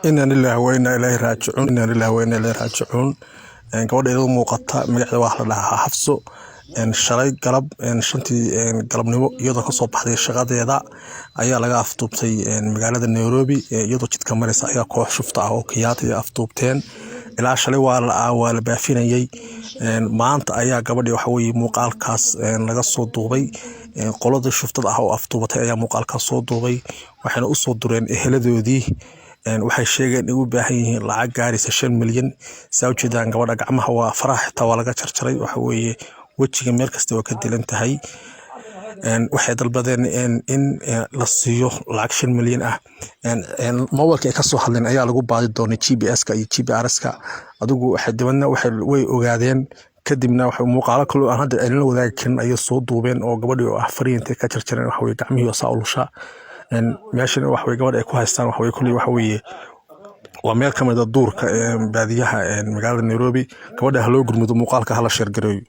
إنا لله وإنا إليه راجعون إنا لله وإنا إليه راجعون gabadha iyadoo muuqata magaceeda wax la dhahaa Xafso shalay galab shantii galabnimo iyadoo ka soo baxday shaqadeeda ayaa laga afduubtay magaalada Nairobi iyadoo jidka maraysa ayaa koox shufta ah oo kiyaata ay afduubteen ilaa shalay waa la baafinayay maanta ayaa gabadhii waxa weeye muuqaalkaas laga soo duubay qolada shuftada ah oo afduubatay ayaa muuqaalkaas soo duubay waxayna u soo dureen eheladoodii waxay sheegeen in u baahan yihiin lacag gaaraysa 5 milyan sawjeedaan gabadha gacmaha waa farax xitaa waa laga jarjaray waxa weeye wajiga meel kasta oo ka dilan tahay waxay dalbadeen in la siiyo lacag 5 milyan ah mobilka ay ka soo hadleen ayaa lagu baadi doonay GPS-ka iyo GPRS-ka adigu waxa dibadna way ogaadeen kadibna waxa muuqaalo kale oo hadda ay la wadaagi karin ay soo duubeen oo gabadhii oo fariintay ka jarjareen waxa weeye gacmihii saa u lusha meeshan wax way gabadh ay ku haystaan wax way kulli wax weeye waa meel kamid ah duurka baadiyaha magaalada Nairobi gabadha loo gurmudo muuqaalka hala share gareeyo